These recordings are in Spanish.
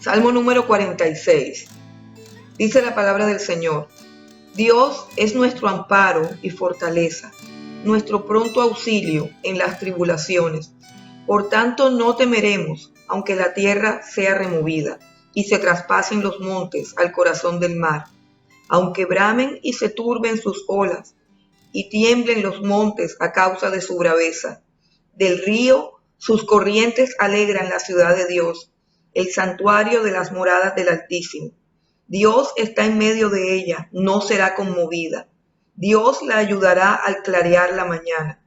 Salmo número 46. Dice la palabra del Señor: Dios es nuestro amparo y fortaleza, nuestro pronto auxilio en las tribulaciones. Por tanto no temeremos, aunque la tierra sea removida y se traspasen los montes al corazón del mar, aunque bramen y se turben sus olas y tiemblen los montes a causa de su braveza. Del río sus corrientes alegran la ciudad de Dios, el santuario de las moradas del Altísimo. Dios está en medio de ella, no será conmovida. Dios la ayudará al clarear la mañana.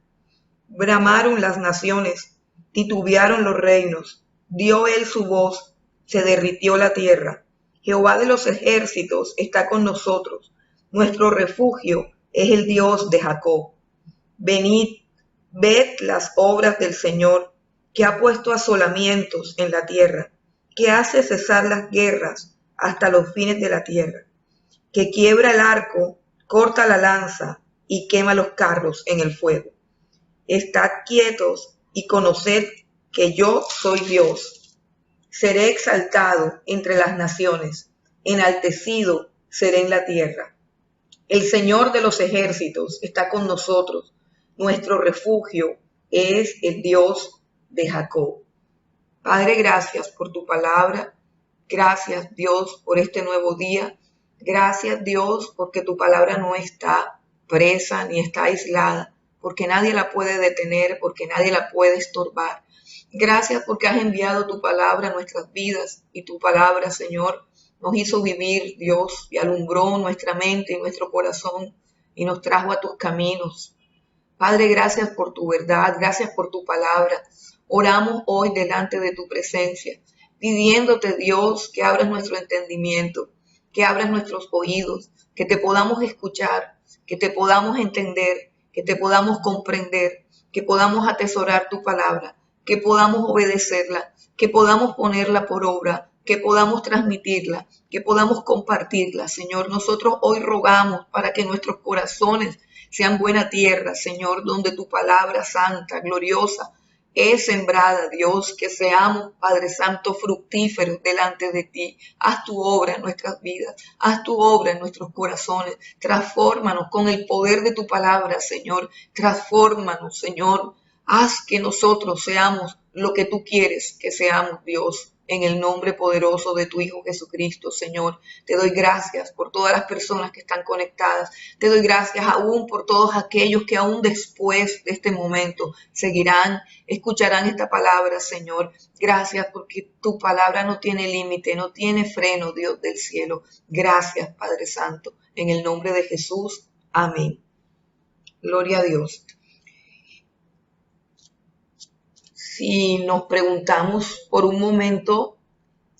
Bramaron las naciones, titubearon los reinos. Dio él su voz, se derritió la tierra. Jehová de los ejércitos está con nosotros. Nuestro refugio es el Dios de Jacob. Venid, ved las obras del Señor, que ha puesto asolamientos en la tierra, que hace cesar las guerras hasta los fines de la tierra, que quiebra el arco, corta la lanza y quema los carros en el fuego. Estad quietos y conoced que yo soy Dios. Seré exaltado entre las naciones, enaltecido seré en la tierra. El Señor de los ejércitos está con nosotros. Nuestro refugio es el Dios de Jacob. Padre, gracias por tu palabra. Gracias, Dios, por este nuevo día. Gracias, Dios, porque tu palabra no está presa ni está aislada, porque nadie la puede detener, porque nadie la puede estorbar. Gracias porque has enviado tu palabra a nuestras vidas y tu palabra, Señor, nos hizo vivir, Dios, y alumbró nuestra mente y nuestro corazón y nos trajo a tus caminos. Padre, gracias por tu verdad, gracias por tu palabra. Oramos hoy delante de tu presencia, pidiéndote, Dios, que abras nuestro entendimiento, que abras nuestros oídos, que te podamos escuchar, que te podamos entender, que te podamos comprender, que podamos atesorar tu palabra, que podamos obedecerla, que podamos ponerla por obra, que podamos transmitirla, que podamos compartirla. Señor, nosotros hoy rogamos para que nuestros corazones sean buena tierra, Señor, donde tu palabra santa, gloriosa, es sembrada, Dios, que seamos, Padre Santo, fructíferos delante de ti. Haz tu obra en nuestras vidas, haz tu obra en nuestros corazones, transfórmanos con el poder de tu palabra, Señor, transfórmanos, Señor, haz que nosotros seamos lo que tú quieres que seamos, Dios. En el nombre poderoso de tu Hijo Jesucristo, Señor, te doy gracias por todas las personas que están conectadas. Te doy gracias aún por todos aquellos que aún después de este momento seguirán, escucharán esta palabra, Señor. Gracias porque tu palabra no tiene límite, no tiene freno, Dios del cielo. Gracias, Padre Santo. En el nombre de Jesús, amén. Gloria a Dios. Si nos preguntamos por un momento,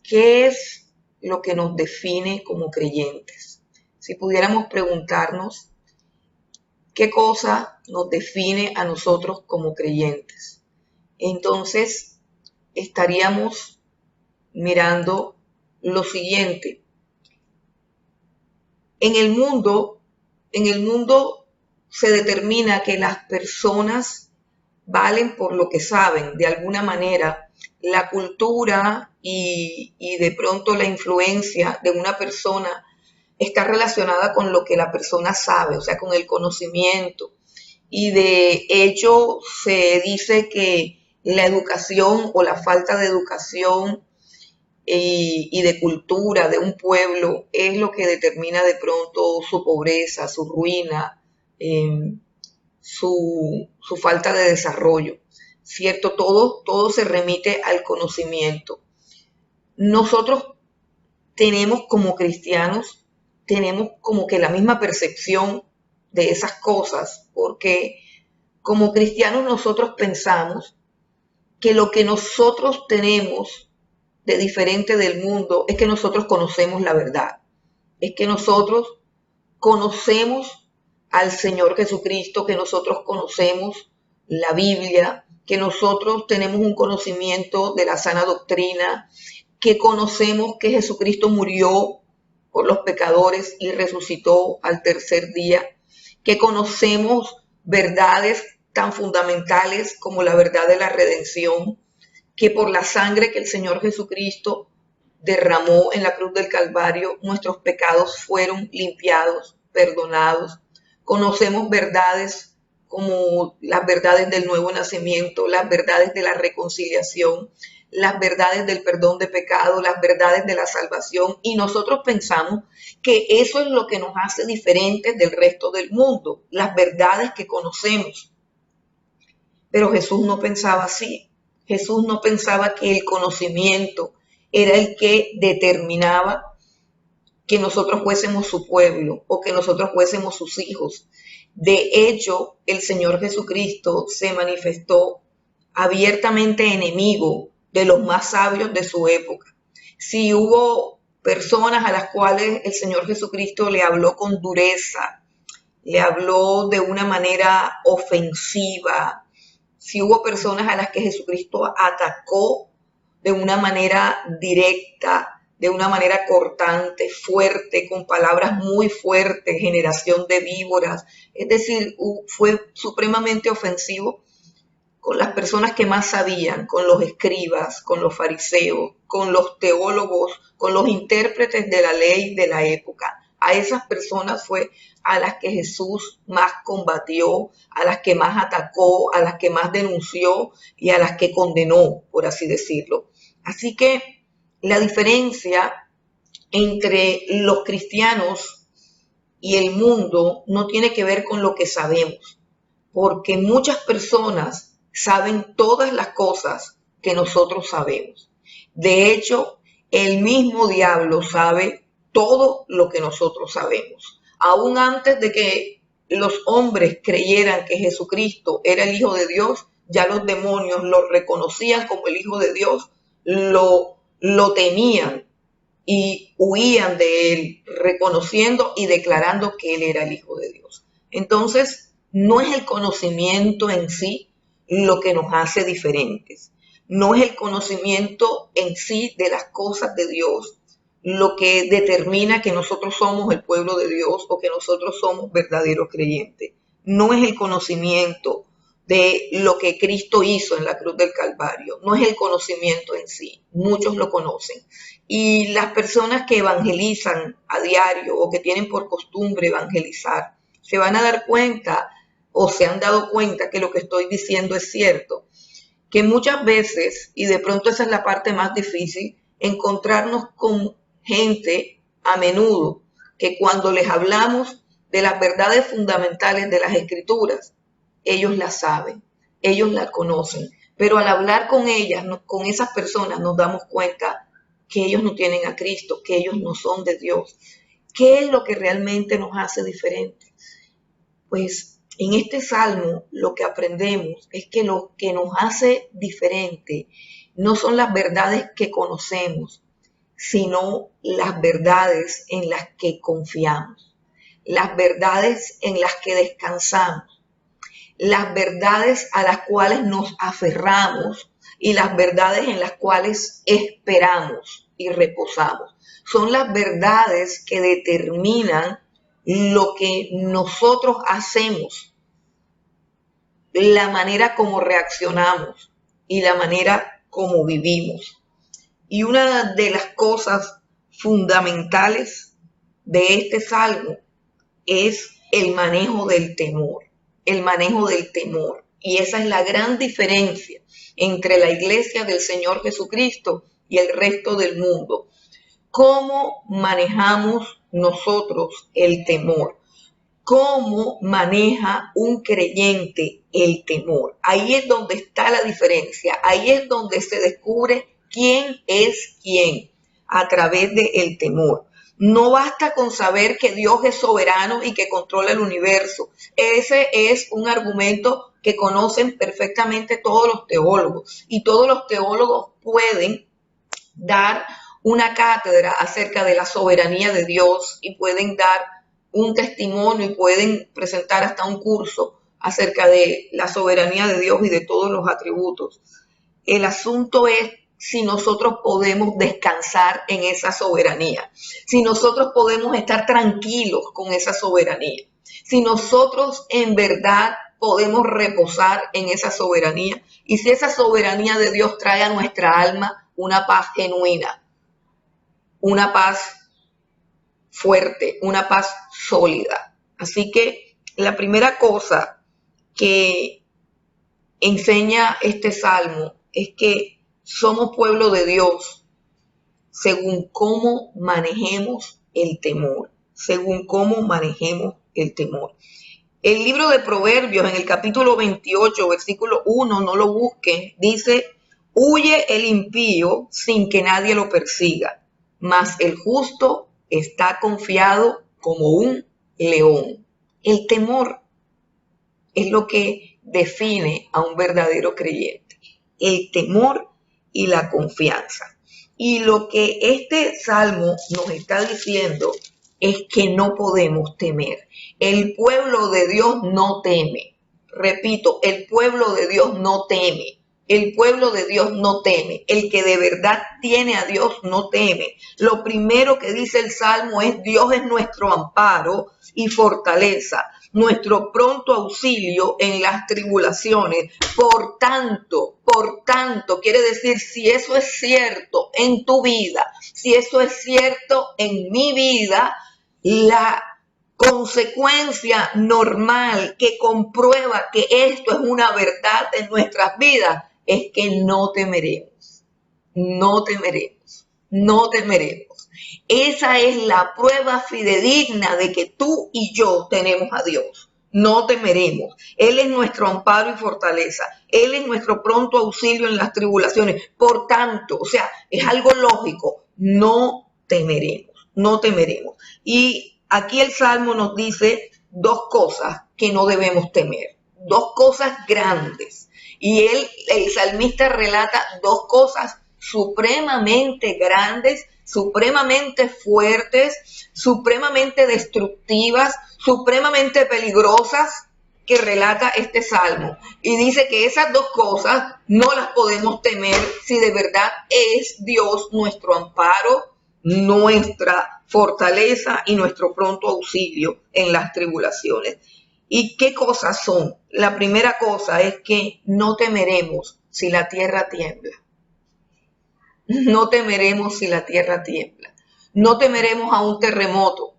¿qué es lo que nos define como creyentes? Si pudiéramos preguntarnos, ¿qué cosa nos define a nosotros como creyentes? Entonces, estaríamos mirando lo siguiente. En el mundo se determina que las personas valen por lo que saben. De alguna manera, la cultura y de pronto la influencia de una persona está relacionada con lo que la persona sabe, o sea, con el conocimiento. Y de hecho se dice que la educación o la falta de educación y de cultura de un pueblo es lo que determina de pronto su pobreza, su ruina, su falta de desarrollo, ¿cierto? Todo se remite al conocimiento. Nosotros tenemos como cristianos, tenemos como que la misma percepción de esas cosas, porque como cristianos nosotros pensamos que lo que nosotros tenemos de diferente del mundo es que nosotros conocemos la verdad, es que nosotros conocemos al Señor Jesucristo, que nosotros conocemos la Biblia, que nosotros tenemos un conocimiento de la sana doctrina, que conocemos que Jesucristo murió por los pecadores y resucitó al tercer día, que conocemos verdades tan fundamentales como la verdad de la redención, que por la sangre que el Señor Jesucristo derramó en la cruz del Calvario, nuestros pecados fueron limpiados, perdonados. Conocemos verdades como las verdades del nuevo nacimiento, las verdades de la reconciliación, las verdades del perdón de pecado, las verdades de la salvación, y nosotros pensamos que eso es lo que nos hace diferentes del resto del mundo, las verdades que conocemos. Pero Jesús no pensaba así. Jesús no pensaba que el conocimiento era el que determinaba que nosotros fuésemos su pueblo o que nosotros fuésemos sus hijos. De hecho, el Señor Jesucristo se manifestó abiertamente enemigo de los más sabios de su época. Si hubo personas a las cuales el Señor Jesucristo le habló con dureza, le habló de una manera ofensiva, si hubo personas a las que Jesucristo atacó de una manera directa, de una manera cortante, fuerte, con palabras muy fuertes, generación de víboras, es decir, fue supremamente ofensivo con las personas que más sabían, con los escribas, con los fariseos, con los teólogos, con los intérpretes de la ley de la época. A esas personas fue a las que Jesús más combatió, a las que más atacó, a las que más denunció y a las que condenó, por así decirlo. Así que la diferencia entre los cristianos y el mundo no tiene que ver con lo que sabemos, porque muchas personas saben todas las cosas que nosotros sabemos. De hecho, el mismo diablo sabe todo lo que nosotros sabemos. Aún antes de que los hombres creyeran que Jesucristo era el Hijo de Dios, ya los demonios lo reconocían como el Hijo de Dios, lo temían y huían de él, reconociendo y declarando que él era el Hijo de Dios. Entonces, no es el conocimiento en sí lo que nos hace diferentes. No es el conocimiento en sí de las cosas de Dios lo que determina que nosotros somos el pueblo de Dios o que nosotros somos verdaderos creyentes. No es el conocimiento de lo que Cristo hizo en la cruz del Calvario. No es el conocimiento en sí. Muchos lo conocen. Y las personas que evangelizan a diario o que tienen por costumbre evangelizar, se van a dar cuenta o se han dado cuenta que lo que estoy diciendo es cierto, que muchas veces, y de pronto esa es la parte más difícil, encontrarnos con gente a menudo que cuando les hablamos de las verdades fundamentales de las Escrituras, ellos las saben, ellos las conocen, pero al hablar con ellas, con esas personas, nos damos cuenta que ellos no tienen a Cristo, que ellos no son de Dios. ¿Qué es lo que realmente nos hace diferentes? Pues en este salmo lo que aprendemos es que lo que nos hace diferente no son las verdades que conocemos, sino las verdades en las que confiamos, las verdades en las que descansamos, las verdades a las cuales nos aferramos y las verdades en las cuales esperamos y reposamos. Son las verdades que determinan lo que nosotros hacemos, la manera como reaccionamos y la manera como vivimos. Y una de las cosas fundamentales de este salmo es el manejo del temor, el manejo del temor. Y esa es la gran diferencia entre la iglesia del Señor Jesucristo y el resto del mundo. ¿Cómo manejamos nosotros el temor? ¿Cómo maneja un creyente el temor? Ahí es donde está la diferencia, ahí es donde se descubre quién es quién a través del temor. No basta con saber que Dios es soberano y que controla el universo. Ese es un argumento que conocen perfectamente todos los teólogos, y todos los teólogos pueden dar una cátedra acerca de la soberanía de Dios y pueden dar un testimonio y pueden presentar hasta un curso acerca de la soberanía de Dios y de todos los atributos. El asunto es si nosotros podemos descansar en esa soberanía, si nosotros podemos estar tranquilos con esa soberanía, si nosotros en verdad podemos reposar en esa soberanía y si esa soberanía de Dios trae a nuestra alma una paz genuina, una paz fuerte, una paz sólida. Así que la primera cosa que enseña este salmo es que somos pueblo de Dios según cómo manejemos el temor, según cómo manejemos el temor. El libro de Proverbios en el capítulo 28, versículo 1, no lo busquen, dice, huye el impío sin que nadie lo persiga, mas el justo está confiado como un león. El temor es lo que define a un verdadero creyente. El temor y la confianza. Y lo que este salmo nos está diciendo es que no podemos temer. El pueblo de Dios no teme. Repito, el pueblo de Dios no teme. El pueblo de Dios no teme. El que de verdad tiene a Dios no teme. Lo primero que dice el salmo es: Dios es nuestro amparo y fortaleza, nuestro pronto auxilio en las tribulaciones. Por tanto, quiere decir, si eso es cierto en tu vida, si eso es cierto en mi vida, la consecuencia normal que comprueba que esto es una verdad en nuestras vidas es que no temeremos, no temeremos, no temeremos. Esa es la prueba fidedigna de que tú y yo tenemos a Dios. No temeremos. Él es nuestro amparo y fortaleza. Él es nuestro pronto auxilio en las tribulaciones. Por tanto, o sea, es algo lógico. No temeremos, no temeremos. Y aquí el Salmo nos dice dos cosas que no debemos temer. Dos cosas grandes. Y el salmista relata dos cosas supremamente grandes, supremamente fuertes, supremamente destructivas, supremamente peligrosas que relata este salmo. Y dice que esas dos cosas no las podemos temer si de verdad es Dios nuestro amparo, nuestra fortaleza y nuestro pronto auxilio en las tribulaciones. ¿Y qué cosas son? La primera cosa es que no temeremos si la tierra tiembla. No temeremos si la tierra tiembla. No temeremos a un terremoto.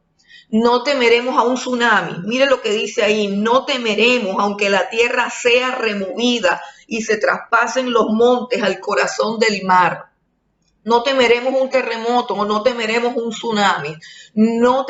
No temeremos a un tsunami. Mire lo que dice ahí. No temeremos aunque la tierra sea removida y se traspasen los montes al corazón del mar. No temeremos un terremoto, no temeremos un tsunami, no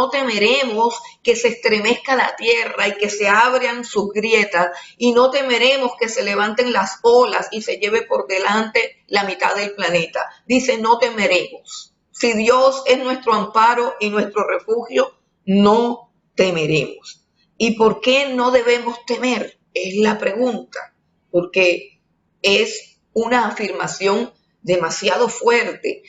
temeremos que se estremezca la tierra y que se abran sus grietas, y no temeremos que se levanten las olas y se lleve por delante la mitad del planeta. Dice, no temeremos. Si Dios es nuestro amparo y nuestro refugio, no temeremos. ¿Y por qué no debemos temer? Es la pregunta, porque es una afirmación demasiado fuerte.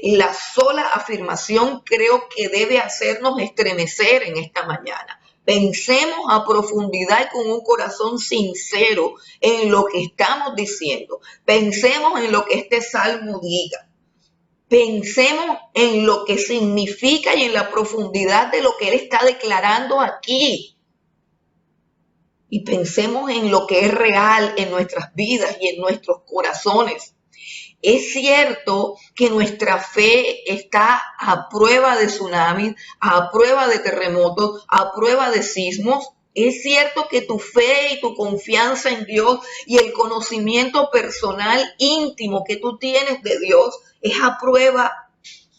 La sola afirmación creo que debe hacernos estremecer en esta mañana. Pensemos a profundidad y con un corazón sincero en lo que estamos diciendo. Pensemos en lo que este salmo diga. Pensemos en lo que significa y en la profundidad de lo que él está declarando aquí. Y pensemos en lo que es real en nuestras vidas y en nuestros corazones. Es cierto que nuestra fe está a prueba de tsunamis, a prueba de terremotos, a prueba de sismos. Es cierto que tu fe y tu confianza en Dios y el conocimiento personal íntimo que tú tienes de Dios es a prueba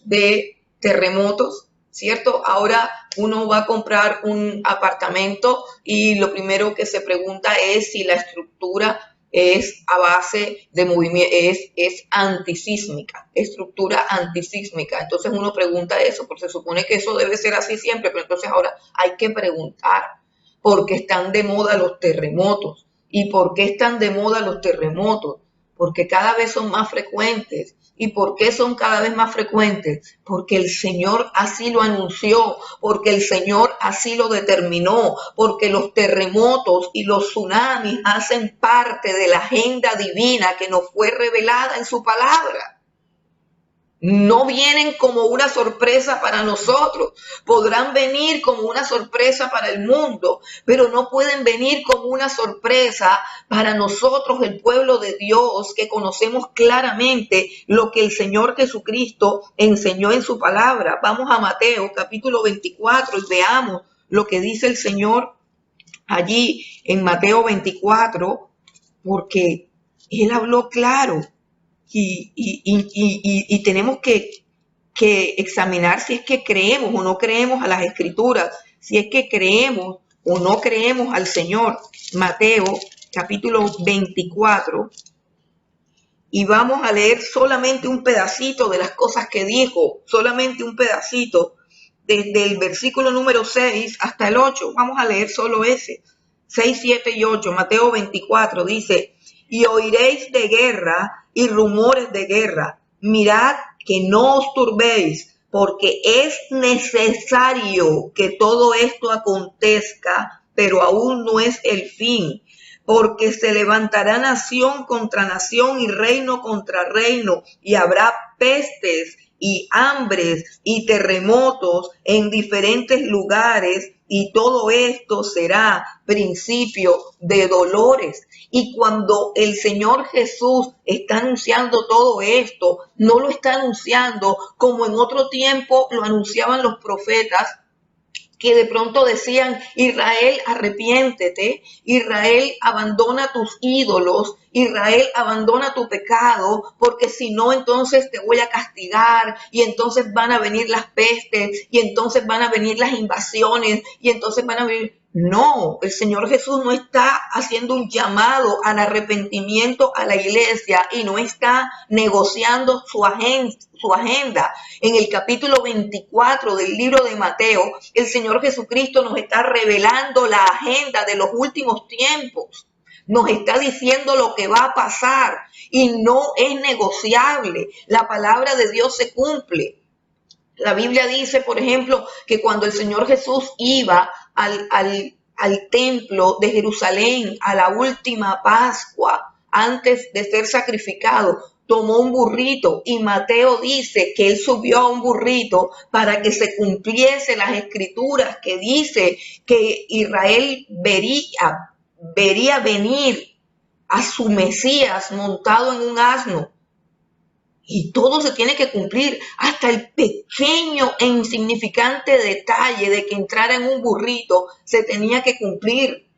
de terremotos, ¿cierto? Ahora uno va a comprar un apartamento y lo primero que se pregunta es si la estructura es a base de movimiento, es antisísmica, estructura antisísmica. Entonces uno pregunta eso, porque se supone que eso debe ser así siempre, pero entonces ahora hay que preguntar por qué están de moda los terremotos. ¿Y por qué están de moda los terremotos? Porque cada vez son más frecuentes ¿Y por qué son cada vez más frecuentes? Porque el Señor así lo anunció, porque el Señor así lo determinó, porque los terremotos y los tsunamis hacen parte de la agenda divina que nos fue revelada en su palabra. No vienen como una sorpresa para nosotros, podrán venir como una sorpresa para el mundo, pero no pueden venir como una sorpresa para nosotros, el pueblo de Dios, que conocemos claramente lo que el Señor Jesucristo enseñó en su palabra. Vamos a Mateo capítulo 24 y veamos lo que dice el Señor allí en Mateo 24, porque Él habló claro. Y tenemos que examinar si es que creemos o no creemos a las Escrituras, si es que creemos o no creemos al Señor. Mateo capítulo 24, y vamos a leer solamente un pedacito de las cosas que dijo, solamente un pedacito, desde el versículo número 6 hasta el 8. Vamos a leer solo ese, 6, 7 y 8. Mateo 24 dice: y oiréis de guerra y rumores de guerra. Mirad que no os turbéis, porque es necesario que todo esto acontezca, pero aún no es el fin. Porque se levantará nación contra nación y reino contra reino, y habrá pestes y hambres y terremotos en diferentes lugares, y todo esto será principio de dolores. Y cuando el Señor Jesús está anunciando todo esto, no lo está anunciando como en otro tiempo lo anunciaban los profetas, que de pronto decían: Israel, arrepiéntete, Israel, abandona tus ídolos, Israel, abandona tu pecado, porque si no, entonces te voy a castigar, y entonces van a venir las pestes, y entonces van a venir las invasiones, y entonces van a venir... No, el Señor Jesús no está haciendo un llamado al arrepentimiento a la iglesia y no está negociando su agenda. En el capítulo 24 del libro de Mateo, el Señor Jesucristo nos está revelando la agenda de los últimos tiempos. Nos está diciendo lo que va a pasar y no es negociable. La palabra de Dios se cumple. La Biblia dice, por ejemplo, que cuando el Señor Jesús iba al templo de Jerusalén, a la última Pascua, antes de ser sacrificado, tomó un burrito, y Mateo dice que él subió a un burrito para que se cumpliese las escrituras que dice que Israel vería venir a su Mesías montado en un asno. Y todo se tiene que cumplir, hasta el pequeño e insignificante detalle de que entrara en un burrito se tenía que cumplir.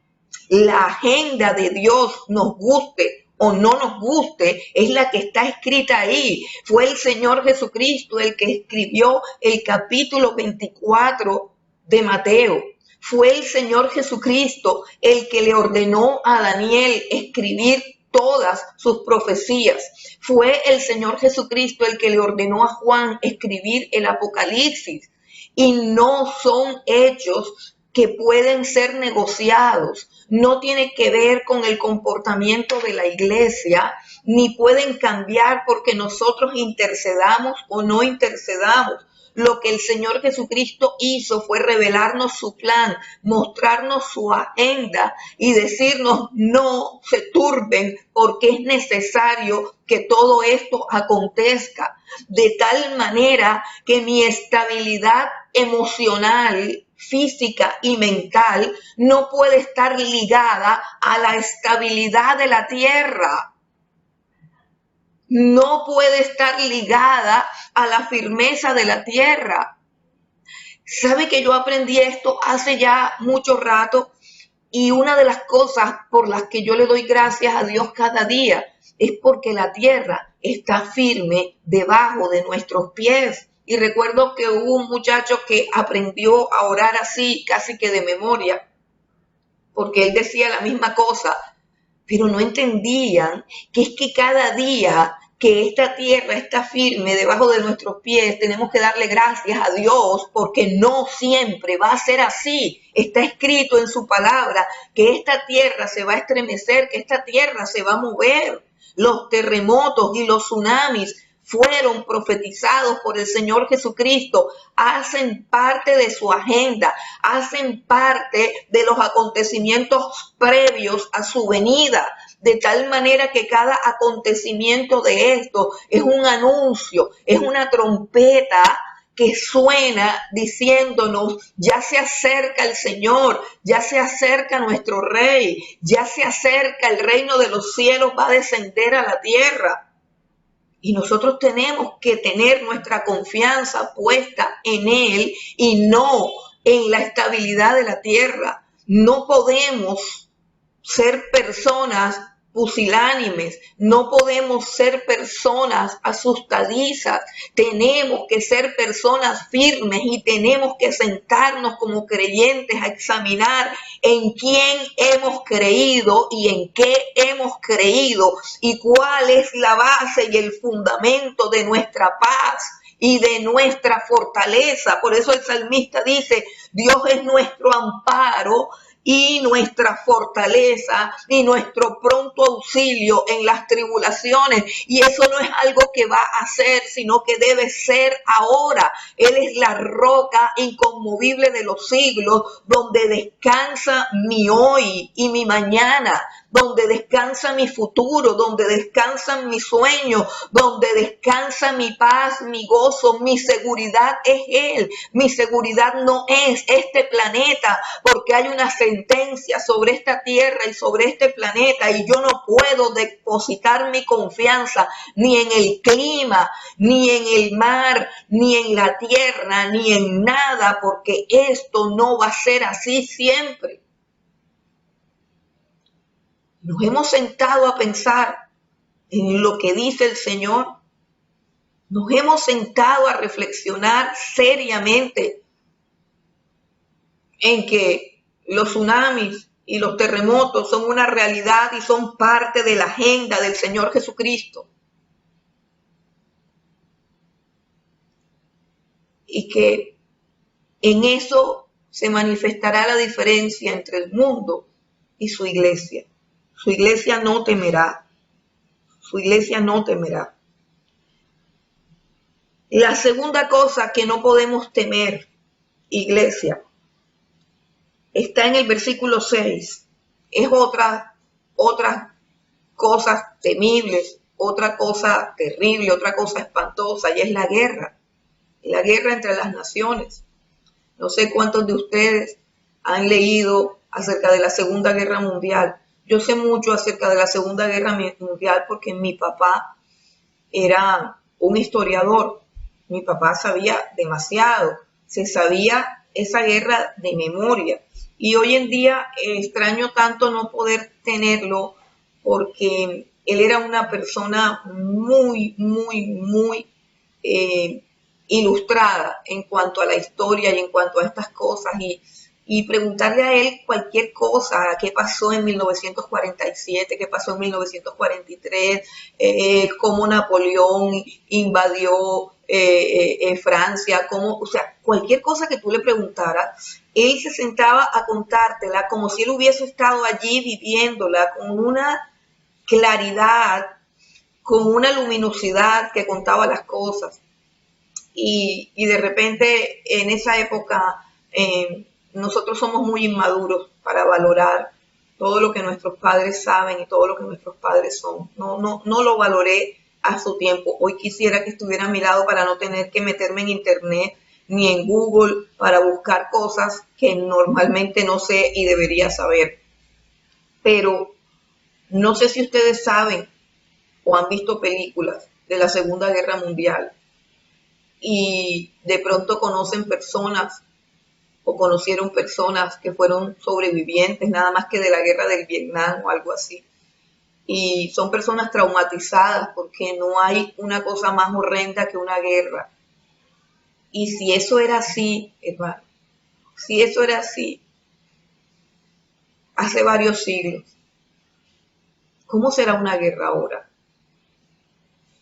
La agenda de Dios, nos guste o no nos guste, es la que está escrita ahí. Fue el Señor Jesucristo el que escribió el capítulo 24 de Mateo. Fue el Señor Jesucristo el que le ordenó a Daniel escribir todas sus profecías. Fue el Señor Jesucristo el que le ordenó a Juan escribir el Apocalipsis. Y no son hechos que pueden ser negociados. No tiene que ver con el comportamiento de la iglesia, ni pueden cambiar porque nosotros intercedamos o no intercedamos. Lo que el Señor Jesucristo hizo fue revelarnos su plan, mostrarnos su agenda y decirnos: no se turben, porque es necesario que todo esto acontezca, de tal manera que mi estabilidad emocional, física y mental no puede estar ligada a la estabilidad de la tierra. No puede estar ligada a la firmeza de la tierra. ¿Sabe que yo aprendí esto hace ya mucho rato? Y una de las cosas por las que yo le doy gracias a Dios cada día es porque la tierra está firme debajo de nuestros pies. Y recuerdo que hubo un muchacho que aprendió a orar así, casi que de memoria, porque él decía la misma cosa, pero no entendían que es que cada día que esta tierra está firme debajo de nuestros pies, tenemos que darle gracias a Dios, porque no siempre va a ser así. Está escrito en su palabra que esta tierra se va a estremecer, que esta tierra se va a mover. Los terremotos y los tsunamis fueron profetizados por el Señor Jesucristo, hacen parte de su agenda, hacen parte de los acontecimientos previos a su venida, de tal manera que cada acontecimiento de esto es un anuncio, es una trompeta que suena diciéndonos, ya se acerca el Señor, ya se acerca nuestro Rey, ya se acerca el reino de los cielos, va a descender a la tierra. Y nosotros tenemos que tener nuestra confianza puesta en Él y no en la estabilidad de la tierra. No podemos ser personas pusilánimes, no podemos ser personas asustadizas, tenemos que ser personas firmes y tenemos que sentarnos como creyentes a examinar en quién hemos creído y en qué hemos creído y cuál es la base y el fundamento de nuestra paz y de nuestra fortaleza. Por eso el salmista dice, Dios es nuestro amparo y nuestra fortaleza y nuestro pronto auxilio en las tribulaciones. Y eso no es algo que va a ser, sino que debe ser ahora. Él es la roca inconmovible de los siglos, donde descansa mi hoy y mi mañana, donde descansa mi futuro, donde descansan mis sueños, donde descansa mi paz, mi gozo, mi seguridad es Él. Mi seguridad no es este planeta, porque hay una sentencia sobre esta tierra y sobre este planeta y yo no puedo depositar mi confianza ni en el clima, ni en el mar, ni en la tierra, ni en nada, porque esto no va a ser así siempre. Nos hemos sentado a pensar en lo que dice el Señor. Nos hemos sentado a reflexionar seriamente en que los tsunamis y los terremotos son una realidad y son parte de la agenda del Señor Jesucristo. Y que en eso se manifestará la diferencia entre el mundo y su iglesia. Su iglesia no temerá. Su iglesia no temerá. La segunda cosa que no podemos temer, iglesia, está en el versículo 6. Es otras cosas temibles, otra cosa terrible, otra cosa espantosa, y es la guerra entre las naciones. No sé cuántos de ustedes han leído acerca de la Segunda Guerra Mundial. Yo sé mucho acerca de la Segunda Guerra Mundial porque mi papá era un historiador. Mi papá sabía demasiado, se sabía esa guerra de memoria. Y hoy en día extraño tanto no poder tenerlo porque él era una persona muy ilustrada en cuanto a la historia y en cuanto a estas cosas. Y preguntarle a él cualquier cosa, qué pasó en 1947, qué pasó en 1943, cómo Napoleón invadió Francia, o sea, cualquier cosa que tú le preguntaras, él se sentaba a contártela como si él hubiese estado allí viviéndola con una claridad, con una luminosidad que contaba las cosas. Y de repente en esa época nosotros somos muy inmaduros para valorar todo lo que nuestros padres saben y todo lo que nuestros padres son. No lo valoré a su tiempo. Hoy quisiera que estuviera a mi lado para no tener que meterme en internet ni en Google para buscar cosas que normalmente no sé y debería saber. Pero no sé si ustedes saben o han visto películas de la Segunda Guerra Mundial y de pronto conocen personas o conocieron personas que fueron sobrevivientes nada más que de la guerra del Vietnam o algo así. Y son personas traumatizadas porque no hay una cosa más horrenda que una guerra. Y si eso era así, hermano, si eso era así hace varios siglos, ¿cómo será una guerra ahora?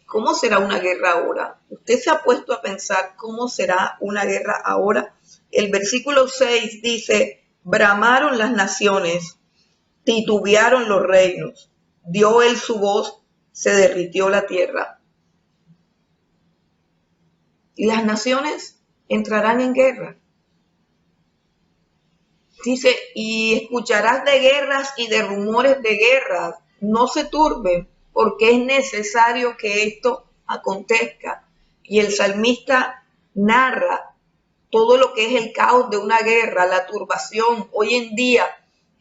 ¿Cómo será una guerra ahora? ¿Usted se ha puesto a pensar cómo será una guerra ahora? El versículo 6 dice, bramaron las naciones, titubearon los reinos, dio él su voz, se derritió la tierra. y las naciones entrarán en guerra. Dice, y escucharás de guerras y de rumores de guerras. No se turben, porque es necesario que esto acontezca. Y el salmista narra todo lo que es el caos de una guerra, la turbación. Hoy en día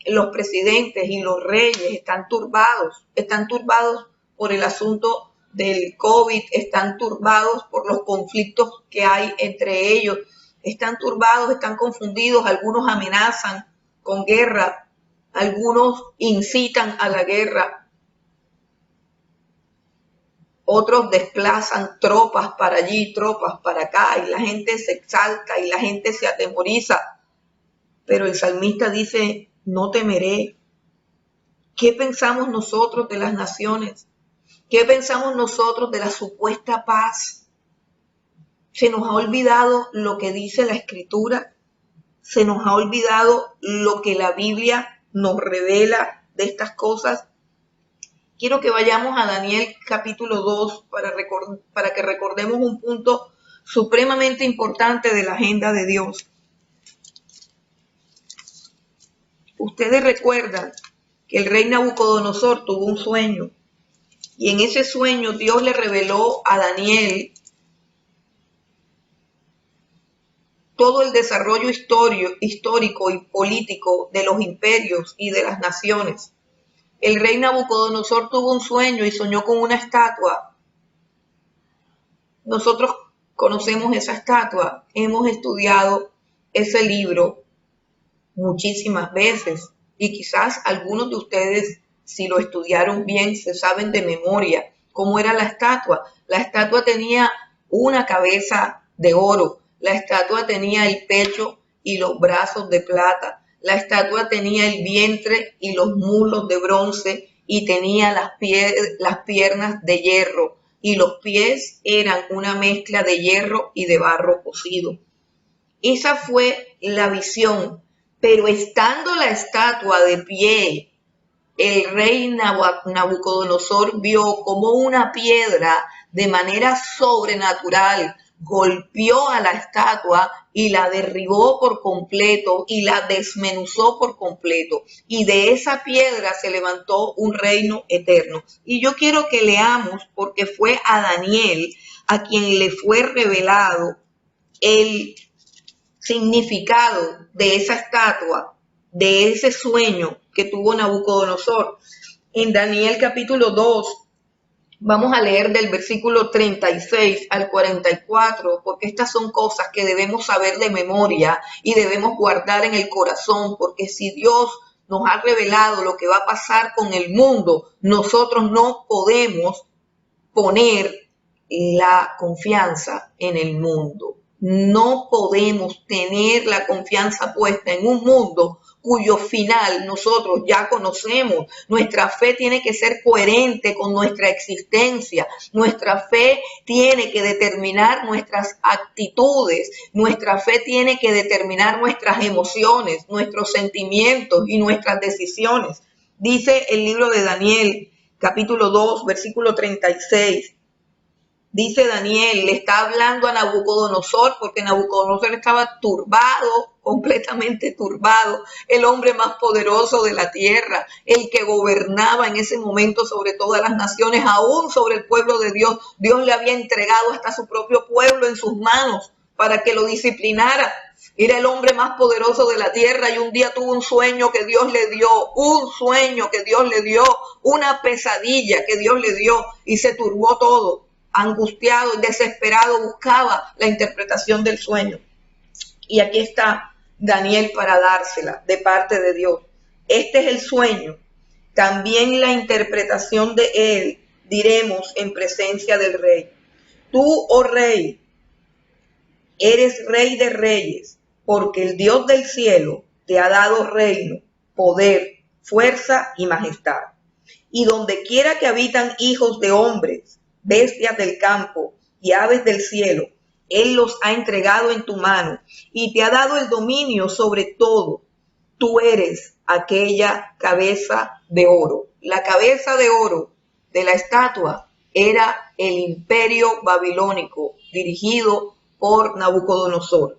los presidentes y los reyes están turbados por el asunto del COVID, están turbados por los conflictos que hay entre ellos, están turbados, están confundidos, algunos amenazan con guerra, algunos incitan a la guerra, otros desplazan tropas para allí, tropas para acá, y la gente se exalta y la gente se atemoriza. Pero el salmista dice, no temeré. ¿Qué pensamos nosotros de las naciones? ¿Qué pensamos nosotros de la supuesta paz? ¿Se nos ha olvidado lo que dice la Escritura? ¿Se nos ha olvidado lo que la Biblia nos revela de estas cosas? Quiero que vayamos a Daniel capítulo 2 para que recordemos un punto supremamente importante de la agenda de Dios. Ustedes recuerdan que el rey Nabucodonosor tuvo un sueño y en ese sueño Dios le reveló a Daniel todo el desarrollo histórico y político de los imperios y de las naciones. El rey Nabucodonosor tuvo un sueño y soñó con una estatua. Nosotros conocemos esa estatua, hemos estudiado ese libro muchísimas veces y quizás algunos de ustedes, si lo estudiaron bien, se saben de memoria cómo era la estatua. La estatua tenía una cabeza de oro, la estatua tenía el pecho y los brazos de plata, la estatua tenía el vientre y los muslos de bronce y tenía las piernas de hierro y los pies eran una mezcla de hierro y de barro cocido. Esa fue la visión, pero estando la estatua de pie, el rey Nabucodonosor vio como una piedra de manera sobrenatural golpeó a la estatua y la derribó por completo y la desmenuzó por completo. Y de esa piedra se levantó un reino eterno. Y yo quiero que leamos, porque fue a Daniel a quien le fue revelado el significado de esa estatua, de ese sueño que tuvo Nabucodonosor. En Daniel capítulo 2, vamos a leer del versículo 36 al 44, porque estas son cosas que debemos saber de memoria y debemos guardar en el corazón, porque si Dios nos ha revelado lo que va a pasar con el mundo, nosotros no podemos poner la confianza en el mundo. No podemos tener la confianza puesta en un mundo cuyo final nosotros ya conocemos. Nuestra fe tiene que ser coherente con nuestra existencia. Nuestra fe tiene que determinar nuestras actitudes. Nuestra fe tiene que determinar nuestras emociones, nuestros sentimientos y nuestras decisiones. Dice el libro de Daniel, capítulo 2, versículo 36. Dice Daniel, le está hablando a Nabucodonosor porque Nabucodonosor estaba turbado, completamente turbado, el hombre más poderoso de la tierra, el que gobernaba en ese momento sobre todas las naciones, aún sobre el pueblo de Dios. Dios le había entregado hasta su propio pueblo en sus manos para que lo disciplinara. Era el hombre más poderoso de la tierra y un día tuvo un sueño que Dios le dio, una pesadilla que Dios le dio y se turbó todo. Angustiado y desesperado buscaba la interpretación del sueño. Y aquí está Daniel para dársela de parte de Dios. Este es el sueño. También la interpretación de él diremos en presencia del rey. Tú, oh rey, eres rey de reyes, porque el Dios del cielo te ha dado reino, poder, fuerza y majestad. Y donde quiera que habitan hijos de hombres, bestias del campo y aves del cielo, Él los ha entregado en tu mano y te ha dado el dominio sobre todo. Tú eres aquella cabeza de oro. La cabeza de oro de la estatua era el imperio babilónico, dirigido por Nabucodonosor.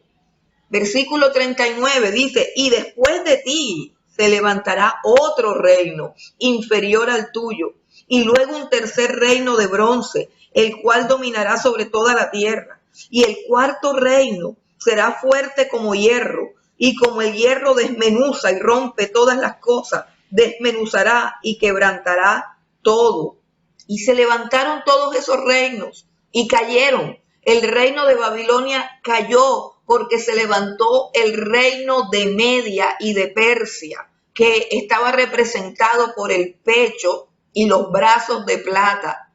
Versículo 39 dice, y después de ti se levantará otro reino inferior al tuyo, y luego un tercer reino de bronce, el cual dominará sobre toda la tierra. Y el cuarto reino será fuerte como hierro, y como el hierro desmenuza y rompe todas las cosas, desmenuzará y quebrantará todo. Y se levantaron todos esos reinos y cayeron. El reino de Babilonia cayó porque se levantó el reino de Media y de Persia, que estaba representado por el pecho y los brazos de plata.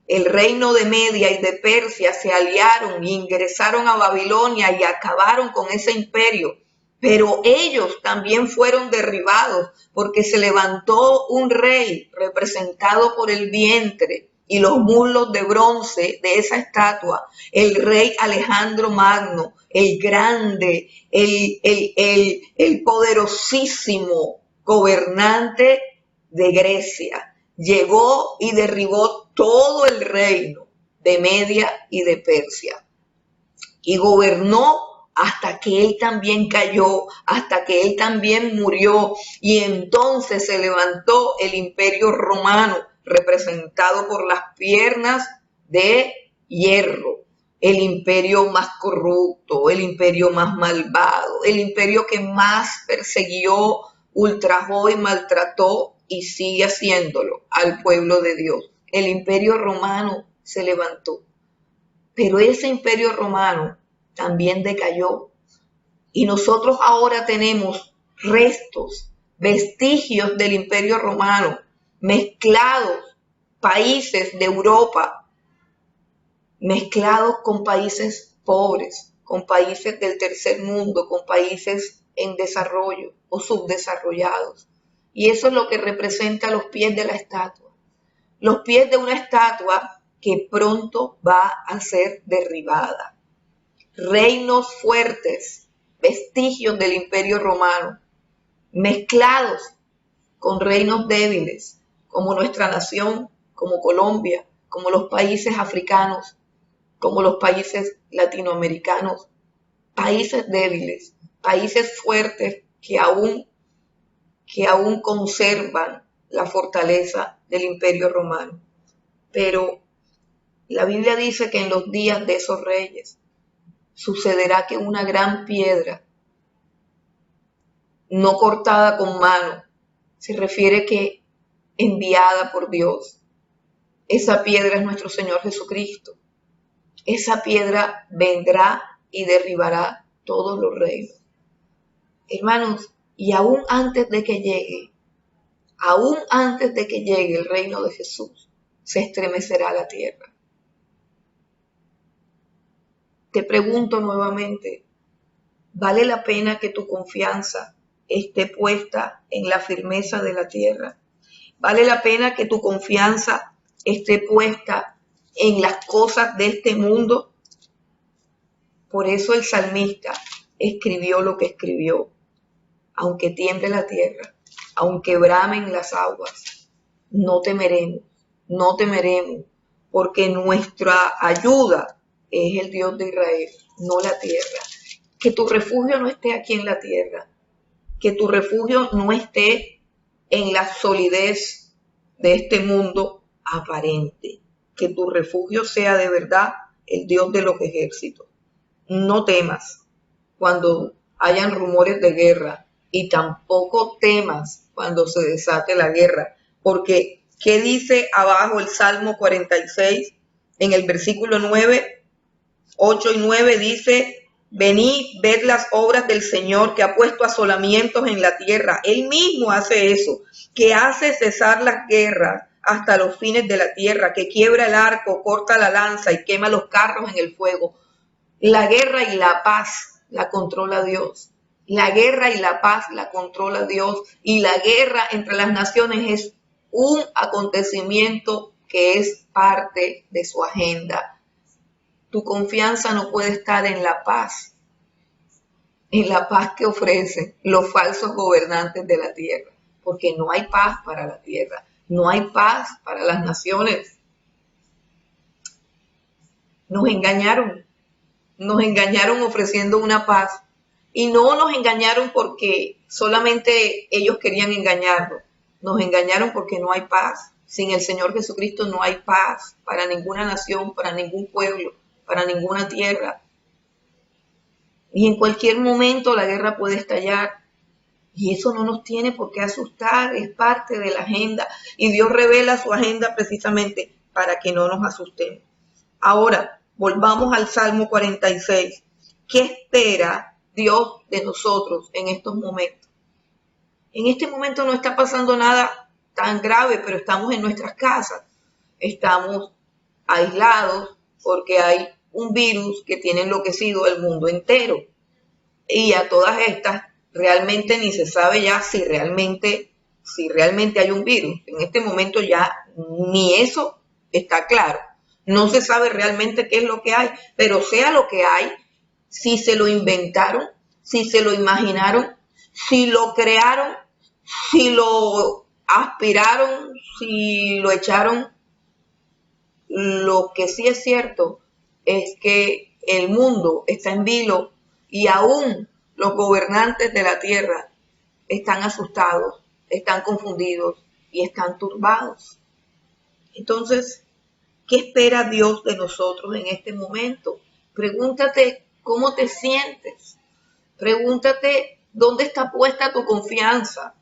El reino de Media y de Persia se aliaron y ingresaron a Babilonia y acabaron con ese imperio. Pero ellos también fueron derribados porque se levantó un rey representado por el vientre y los muslos de bronce de esa estatua, el rey Alejandro Magno, el grande, el poderosísimo gobernante de Grecia. Llegó y derribó todo el reino de Media y de Persia y gobernó hasta que él también cayó, hasta que él también murió, y entonces se levantó el imperio romano, representado por las piernas de hierro, el imperio más corrupto, el imperio más malvado, el imperio que más persiguió, ultrajó y maltrató y sigue haciéndolo al pueblo de Dios. El imperio romano se levantó, pero ese imperio romano también decayó. Y nosotros ahora tenemos restos, vestigios del imperio romano, mezclados, países de Europa, mezclados con países pobres, con países del tercer mundo, con países en desarrollo o subdesarrollados. Y eso es lo que representa los pies de la estatua. Los pies de una estatua que pronto va a ser derribada. Reinos fuertes, vestigios del imperio romano, mezclados con reinos débiles, como nuestra nación, como Colombia, como los países africanos, como los países latinoamericanos, países débiles, países fuertes que aún conservan la fortaleza del imperio romano. Pero la Biblia dice que en los días de esos reyes sucederá que una gran piedra, no cortada con mano, se refiere que enviada por Dios. Esa piedra es nuestro Señor Jesucristo. Esa piedra vendrá y derribará todos los reinos. Hermanos, y aún antes de que llegue el reino de Jesús, se estremecerá la tierra. Te pregunto nuevamente, ¿vale la pena que tu confianza esté puesta en la firmeza de la tierra? ¿Vale la pena que tu confianza esté puesta en las cosas de este mundo? Por eso el salmista escribió lo que escribió. Aunque tiemble la tierra, aunque bramen las aguas, no temeremos, porque nuestra ayuda es el Dios de Israel, no la tierra. Que tu refugio no esté aquí en la tierra, que tu refugio no esté en la solidez de este mundo aparente, que tu refugio sea de verdad el Dios de los ejércitos. No temas cuando hayan rumores de guerra y tampoco temas cuando se desate la guerra, porque ¿qué dice abajo el Salmo 46? En el versículo 9, 8 y 9 dice: venid, ved las obras del Señor, que ha puesto asolamientos en la tierra. Él mismo hace eso, que hace cesar las guerras hasta los fines de la tierra, que quiebra el arco, corta la lanza y quema los carros en el fuego. La guerra y la paz la controla Dios. La guerra y la paz la controla Dios. Y la guerra entre las naciones es un acontecimiento que es parte de su agenda. Tu confianza no puede estar en la paz que ofrecen los falsos gobernantes de la tierra, porque no hay paz para la tierra, no hay paz para las naciones. Nos engañaron nos engañaron ofreciendo una paz. Y no nos engañaron porque solamente ellos querían engañarnos. Nos engañaron porque no hay paz. Sin el Señor Jesucristo no hay paz para ninguna nación, para ningún pueblo, para ninguna tierra. Y en cualquier momento la guerra puede estallar. Y eso no nos tiene por qué asustar, es parte de la agenda. Y Dios revela su agenda precisamente para que no nos asustemos. Ahora, volvamos al Salmo 46. ¿Qué espera Dios de nosotros en estos momentos? En este momento no está pasando nada tan grave, pero estamos en nuestras casas. Estamos aislados porque hay un virus que tiene enloquecido el mundo entero. Y a todas estas realmente ni se sabe ya si realmente hay un virus. En este momento ya ni eso está claro. No se sabe realmente qué es lo que hay, pero sea lo que hay, si se lo inventaron, si se lo imaginaron, si lo crearon, si lo aspiraron, si lo echaron, lo que sí es cierto es que el mundo está en vilo y aún los gobernantes de la tierra están asustados, están confundidos y están turbados. Entonces, ¿qué espera Dios de nosotros en este momento? Pregúntate cómo te sientes. Pregúntate dónde está puesta tu confianza.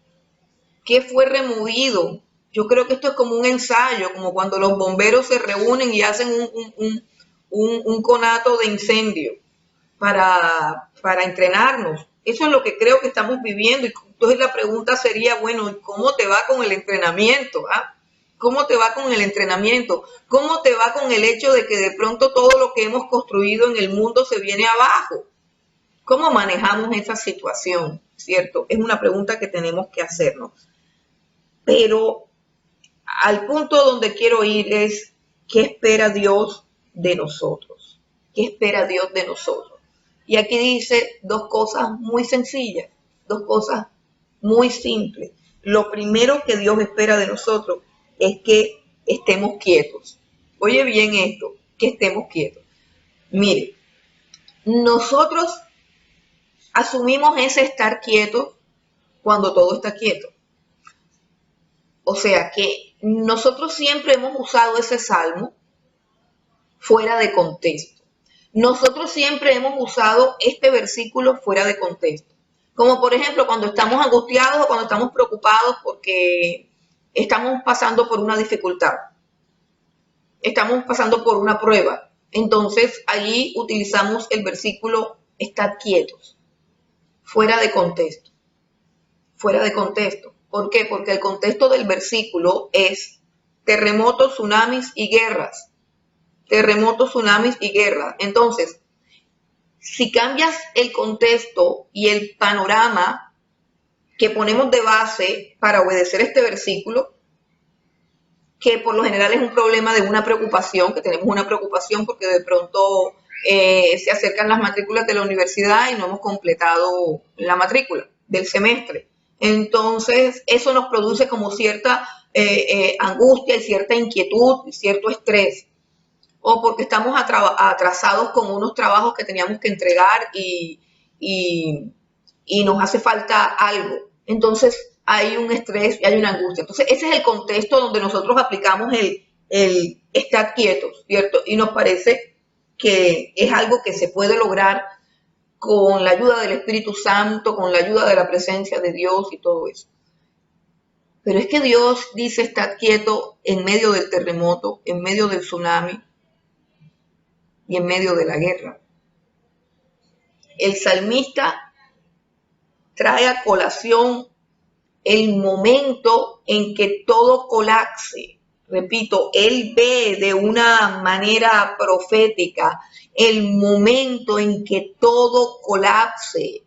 ¿Qué fue removido? Yo creo que esto es como un ensayo, como cuando los bomberos se reúnen y hacen un conato de incendio para entrenarnos. Eso es lo que creo que estamos viviendo. Y entonces la pregunta sería, bueno, ¿cómo te va con el entrenamiento? ¿Cómo te va con el entrenamiento? ¿Cómo te va con el hecho de que de pronto todo lo que hemos construido en el mundo se viene abajo? ¿Cómo manejamos esa situación? ¿Cierto? Es una pregunta que tenemos que hacernos. Pero al punto donde quiero ir es, ¿qué espera Dios de nosotros? ¿Qué espera Dios de nosotros? Y aquí dice dos cosas muy sencillas, dos cosas muy simples. Lo primero que Dios espera de nosotros es que estemos quietos. Oye bien esto, que estemos quietos. Mire, nosotros asumimos ese estar quietos cuando todo está quieto. O sea que nosotros siempre hemos usado ese salmo fuera de contexto. Nosotros siempre hemos usado este versículo fuera de contexto. Como por ejemplo cuando estamos angustiados o cuando estamos preocupados porque estamos pasando por una dificultad. Estamos pasando por una prueba. Entonces allí utilizamos el versículo estad quietos. Fuera de contexto. Fuera de contexto. ¿Por qué? Porque el contexto del versículo es terremotos, tsunamis y guerras. Terremotos, tsunamis y guerras. Entonces, si cambias el contexto y el panorama que ponemos de base para obedecer este versículo, que por lo general es un problema de una preocupación, que tenemos una preocupación porque de pronto se acercan las matrículas de la universidad y no hemos completado la matrícula del semestre. Entonces, eso nos produce como cierta angustia y cierta inquietud y cierto estrés. O porque estamos atrasados con unos trabajos que teníamos que entregar y nos hace falta algo. Entonces, hay un estrés y hay una angustia. Entonces, ese es el contexto donde nosotros aplicamos el estar quietos, ¿cierto? Y nos parece que es algo que se puede lograr con la ayuda del Espíritu Santo, con la ayuda de la presencia de Dios y todo eso. Pero es que Dios dice estar quieto en medio del terremoto, en medio del tsunami y en medio de la guerra. El salmista trae a colación el momento en que todo colapse. Repito, él ve de una manera profética el momento en que todo colapse.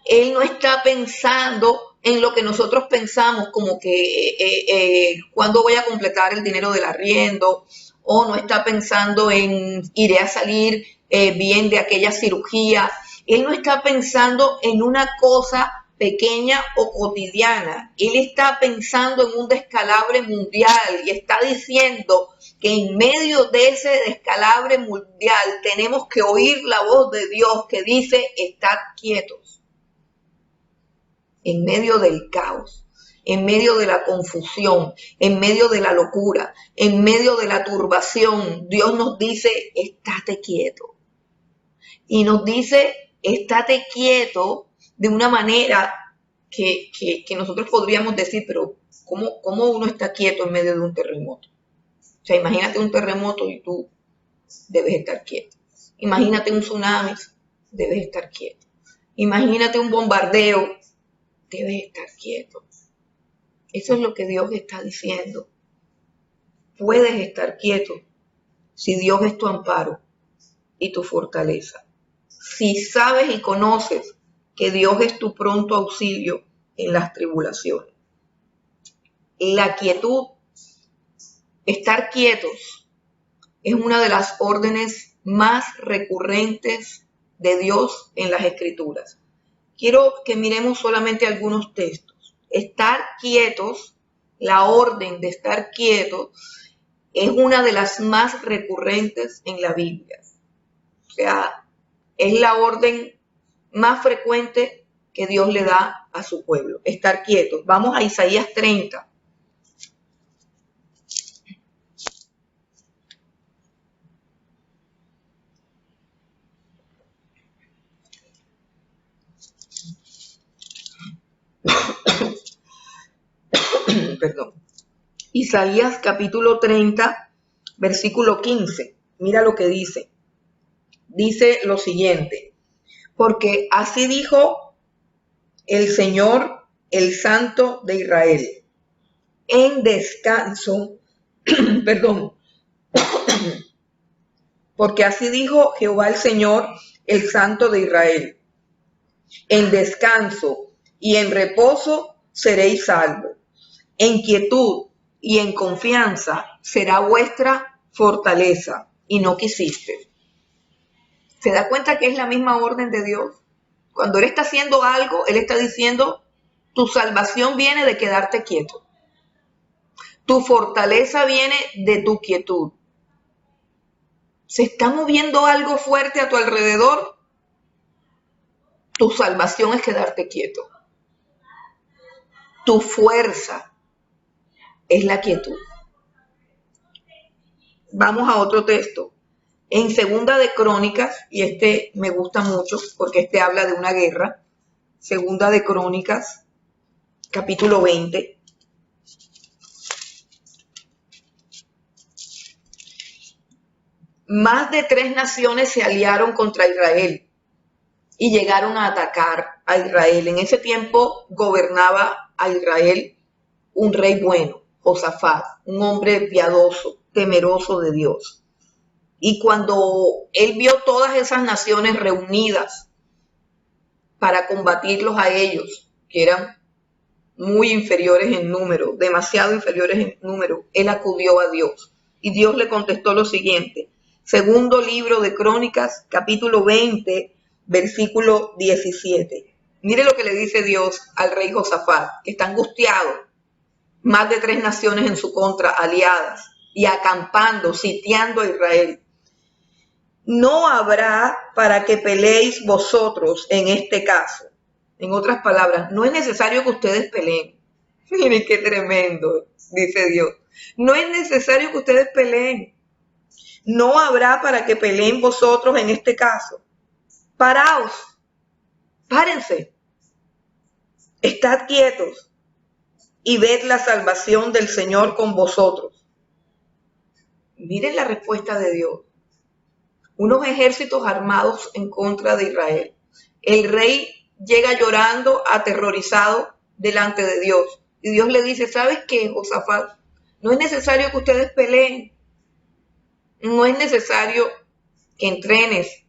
Él no está pensando en lo que nosotros pensamos, como que cuándo voy a completar el dinero del arriendo, o no está pensando en iré a salir bien de aquella cirugía. Él no está pensando en una cosa pequeña o cotidiana. Él está pensando en un descalabre mundial y está diciendo que en medio de ese descalabre mundial tenemos que oír la voz de Dios que dice, estad quietos. En medio del caos, en medio de la confusión, en medio de la locura, en medio de la turbación, Dios nos dice, estate quieto. Y nos dice, estate quieto de una manera que nosotros podríamos decir, pero ¿cómo uno está quieto en medio de un terremoto? O sea, imagínate un terremoto y tú debes estar quieto. Imagínate un tsunami, debes estar quieto. Imagínate un bombardeo, debes estar quieto. Eso es lo que Dios está diciendo. Puedes estar quieto si Dios es tu amparo y tu fortaleza. Si sabes y conoces que Dios es tu pronto auxilio en las tribulaciones. La quietud, estar quietos, es una de las órdenes más recurrentes de Dios en las Escrituras. Quiero que miremos solamente algunos textos. Estar quietos, la orden de estar quietos, es una de las más recurrentes en la Biblia. O sea, es la orden más frecuente que Dios le da a su pueblo, estar quietos. Vamos a Isaías 30. Perdón. Isaías capítulo 30, versículo 15. Mira lo que dice. Dice lo siguiente. Porque así dijo el Señor, el Santo de Israel. En descanso, perdón. Porque así dijo Jehová el Señor, el Santo de Israel. En descanso y en reposo seréis salvos. En quietud y en confianza será vuestra fortaleza, y no quisiste. ¿Se da cuenta que es la misma orden de Dios? Cuando Él está haciendo algo, Él está diciendo, tu salvación viene de quedarte quieto. Tu fortaleza viene de tu quietud. ¿Se está moviendo algo fuerte a tu alrededor? Tu salvación es quedarte quieto. Tu fuerza es la quietud. Vamos a otro texto. En Segunda de Crónicas, y este me gusta mucho porque este habla de una guerra. Segunda de Crónicas, capítulo 20. Más de 3 naciones se aliaron contra Israel y llegaron a atacar a Israel. En ese tiempo gobernaba a Israel un rey bueno, Josafat, un hombre piadoso, temeroso de Dios. Y cuando él vio todas esas naciones reunidas para combatirlos a ellos, que eran muy inferiores en número, demasiado inferiores en número, él acudió a Dios. Y Dios le contestó lo siguiente. Segundo libro de Crónicas, capítulo 20, versículo 17. Mire lo que le dice Dios al rey Josafat, que está angustiado. Más de 3 naciones en su contra, aliadas, y acampando, sitiando a Israel. No habrá para que peleéis vosotros en este caso. En otras palabras, no es necesario que ustedes peleen. Miren qué tremendo, dice Dios. No es necesario que ustedes peleen. No habrá para que peleen vosotros en este caso. Paraos, párense, estad quietos y ved la salvación del Señor con vosotros. Miren la respuesta de Dios. Unos ejércitos armados en contra de Israel. El rey llega llorando, aterrorizado delante de Dios. Y Dios le dice, ¿sabes qué, Josafat? No es necesario que ustedes peleen. No es necesario que entrenes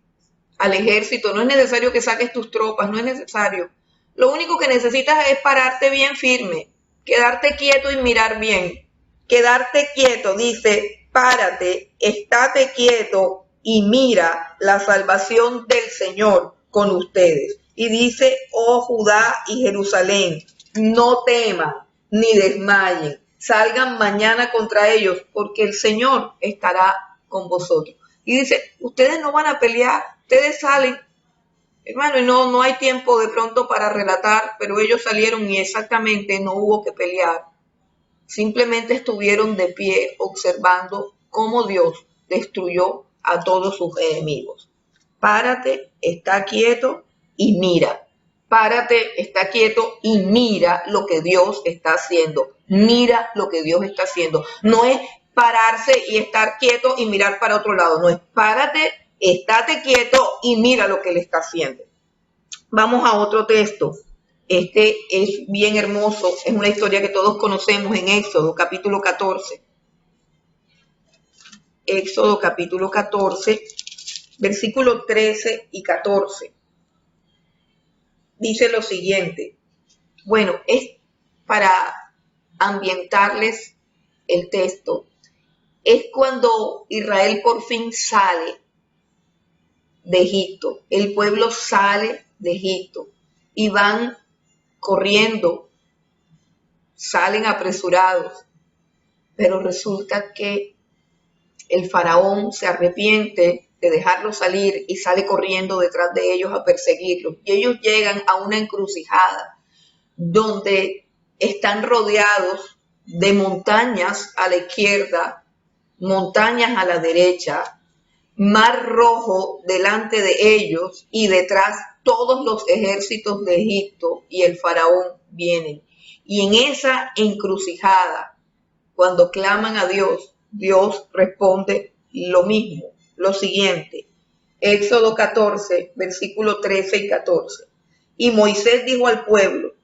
al ejército. No es necesario que saques tus tropas. No es necesario. Lo único que necesitas es pararte bien firme. Quedarte quieto y mirar bien. Quedarte quieto, dice, párate, estate quieto y mira la salvación del Señor con ustedes. Y dice, oh Judá y Jerusalén, no teman ni desmayen, salgan mañana contra ellos, porque el Señor estará con vosotros. Y dice, ustedes no van a pelear, ustedes salen. Hermano, y no hay tiempo de pronto para relatar, pero ellos salieron y exactamente no hubo que pelear. Simplemente estuvieron de pie observando cómo Dios destruyó a todos sus enemigos. Párate, está quieto y mira. Párate, está quieto y mira lo que Dios está haciendo. Mira lo que Dios está haciendo. No es pararse y estar quieto y mirar para otro lado. No es párate, estate quieto y mira lo que Él está haciendo. Vamos a otro texto. Este es bien hermoso. Es una historia que todos conocemos en Éxodo, capítulo 14. Éxodo, capítulo 14. Versículos 13 y 14. Dice lo siguiente. Bueno, es para ambientarles el texto. Es cuando Israel por fin sale de Egipto. El pueblo sale de Egipto y van corriendo, salen apresurados. Pero resulta que el faraón se arrepiente de dejarlos salir y sale corriendo detrás de ellos a perseguirlos. Y ellos llegan a una encrucijada donde están rodeados de montañas a la izquierda, montañas a la derecha, mar rojo delante de ellos y detrás todos los ejércitos de Egipto y el faraón vienen. Y en esa encrucijada, cuando claman a Dios, Dios responde lo mismo. Lo siguiente, Éxodo 14, versículos 13 y 14. Y Moisés dijo al pueblo,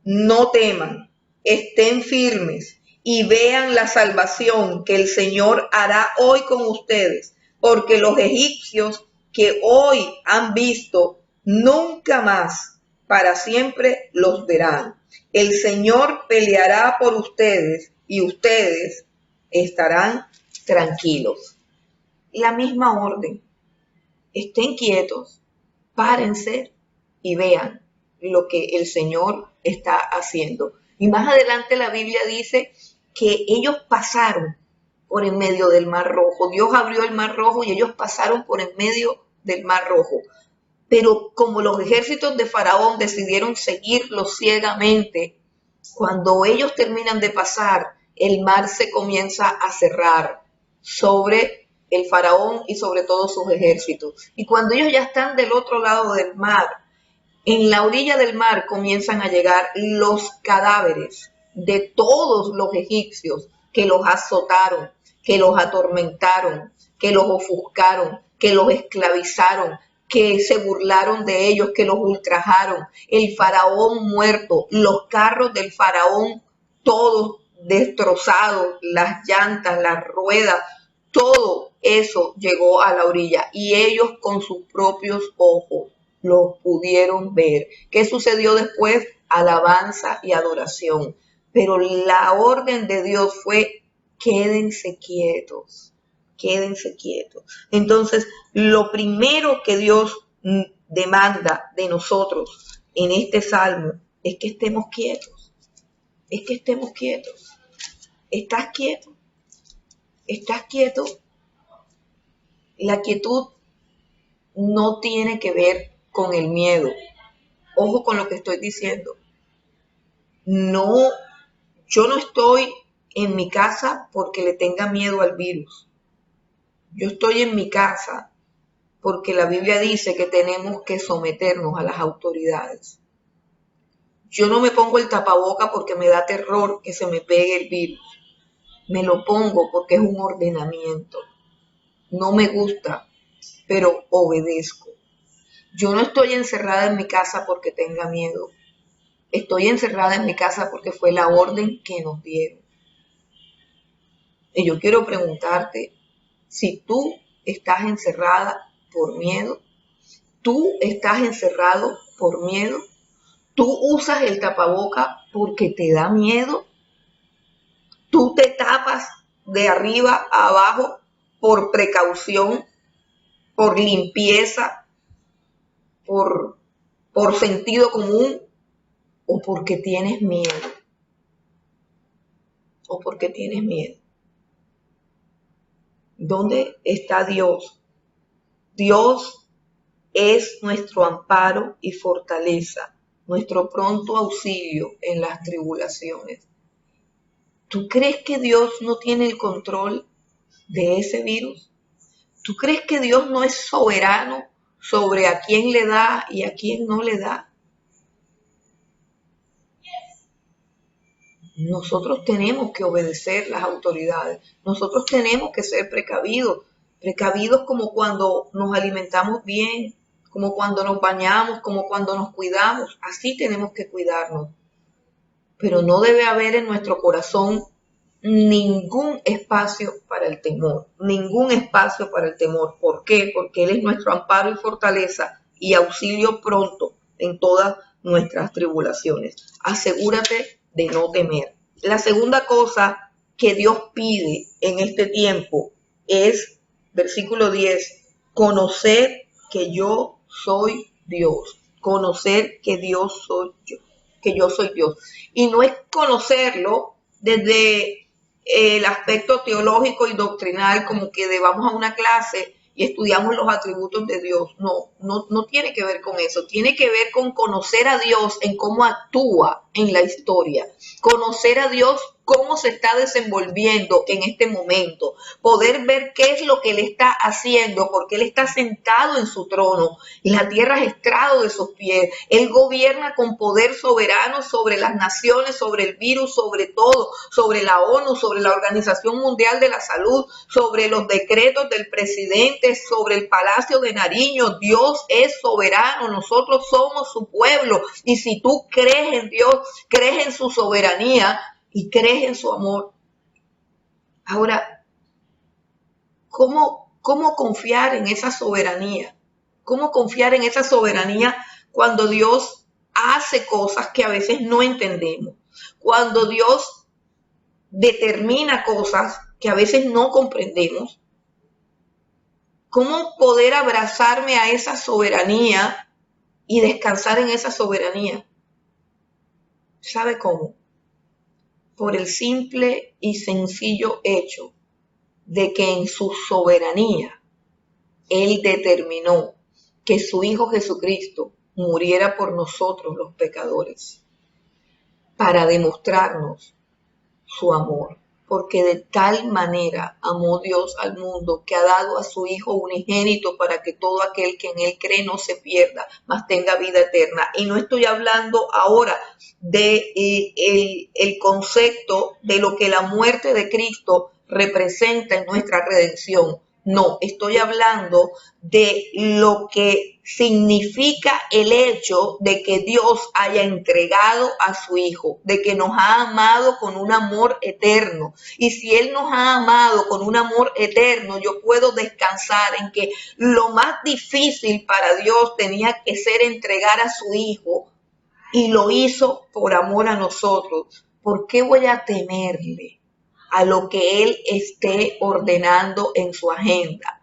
no teman, estén firmes y vean la salvación que el Señor hará hoy con ustedes, porque los egipcios que hoy han visto, nunca más para siempre los verán. El Señor peleará por ustedes y ustedes estarán tranquilos. La misma orden. Estén quietos, párense y vean lo que el Señor está haciendo. Y más adelante la Biblia dice que ellos pasaron por en medio del Mar Rojo. Dios abrió el Mar Rojo y ellos pasaron por en medio del Mar Rojo. Pero como los ejércitos de Faraón decidieron seguirlos ciegamente, cuando ellos terminan de pasar, el mar se comienza a cerrar sobre el faraón y sobre todos sus ejércitos. Y cuando ellos ya están del otro lado del mar, en la orilla del mar comienzan a llegar los cadáveres de todos los egipcios que los azotaron, que los atormentaron, que los ofuscaron, que los esclavizaron, que se burlaron de ellos, que los ultrajaron. El faraón muerto, los carros del faraón todos destrozados, las llantas, las ruedas, todo eso llegó a la orilla y ellos con sus propios ojos lo pudieron ver. ¿Qué sucedió después? Alabanza y adoración. Pero la orden de Dios fue, quédense quietos, quédense quietos. Entonces, lo primero que Dios demanda de nosotros en este salmo es que estemos quietos. Es que estemos quietos. ¿Estás quieto? ¿Estás quieto? La quietud no tiene que ver con el miedo. Ojo con lo que estoy diciendo. No, yo no estoy en mi casa porque le tenga miedo al virus. Yo estoy en mi casa porque la Biblia dice que tenemos que someternos a las autoridades. Yo no me pongo el tapaboca porque me da terror que se me pegue el virus. Me lo pongo porque es un ordenamiento. No me gusta, pero obedezco. Yo no estoy encerrada en mi casa porque tenga miedo. Estoy encerrada en mi casa porque fue la orden que nos dieron. Y yo quiero preguntarte, si tú estás encerrada por miedo, tú estás encerrado por miedo, tú usas el tapaboca porque te da miedo, tú te tapas de arriba a abajo por precaución, por limpieza, por por sentido común o porque tienes miedo. O porque tienes miedo. ¿Dónde está Dios? Dios es nuestro amparo y fortaleza, nuestro pronto auxilio en las tribulaciones. ¿Tú crees que Dios no tiene el control de ese virus? ¿Tú crees que Dios no es soberano sobre a quién le da y a quién no le da? Nosotros tenemos que obedecer las autoridades. Nosotros tenemos que ser precavidos. Precavidos como cuando nos alimentamos bien, como cuando nos bañamos, como cuando nos cuidamos. Así tenemos que cuidarnos. Pero no debe haber en nuestro corazón ningún espacio para el temor. Ningún espacio para el temor. ¿Por qué? Porque Él es nuestro amparo y fortaleza y auxilio pronto en todas nuestras tribulaciones. Asegúrate de no temer. La segunda cosa que Dios pide en este tiempo es, versículo 10, conocer que yo soy Dios. Conocer que Dios soy yo, que yo soy Dios. Y no es conocerlo desde el aspecto teológico y doctrinal, como que vamos a una clase y estudiamos los atributos de Dios. No tiene que ver con eso. Tiene que ver con conocer a Dios en cómo actúa en la historia. Conocer a Dios cómo se está desenvolviendo en este momento. Poder ver qué es lo que Él está haciendo, porque Él está sentado en su trono y la tierra es estrado de sus pies. Él gobierna con poder soberano sobre las naciones, sobre el virus, sobre todo, sobre la ONU, sobre la Organización Mundial de la Salud, sobre los decretos del presidente, sobre el Palacio de Nariño. Dios es soberano, nosotros somos su pueblo. Y si tú crees en Dios, crees en su soberanía y crees en su amor. Ahora, ¿cómo confiar en esa soberanía? ¿Cómo confiar en esa soberanía cuando Dios hace cosas que a veces no entendemos? Cuando Dios determina cosas que a veces no comprendemos. ¿Cómo poder abrazarme a esa soberanía y descansar en esa soberanía? ¿Sabe cómo? Por el simple y sencillo hecho de que en su soberanía Él determinó que su Hijo Jesucristo muriera por nosotros los pecadores para demostrarnos su amor. Porque de tal manera amó Dios al mundo que ha dado a su Hijo unigénito para que todo aquel que en Él cree no se pierda, mas tenga vida eterna. Y no estoy hablando ahora de el concepto de lo que la muerte de Cristo representa en nuestra redención. No, estoy hablando de lo que significa el hecho de que Dios haya entregado a su Hijo, de que nos ha amado con un amor eterno. Y si Él nos ha amado con un amor eterno, yo puedo descansar en que lo más difícil para Dios tenía que ser entregar a su Hijo, y lo hizo por amor a nosotros. ¿Por qué voy a temerle a lo que Él esté ordenando en su agenda?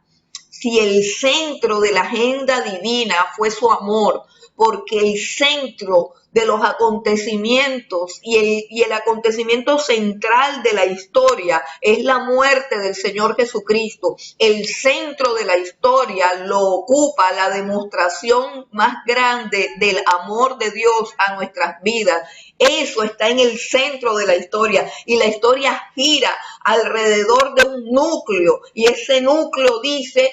Si el centro de la agenda divina fue su amor, porque el centro de los acontecimientos y el acontecimiento central de la historia es la muerte del Señor Jesucristo. El centro de la historia lo ocupa la demostración más grande del amor de Dios a nuestras vidas. Eso está en el centro de la historia y la historia gira alrededor de un núcleo y ese núcleo dice: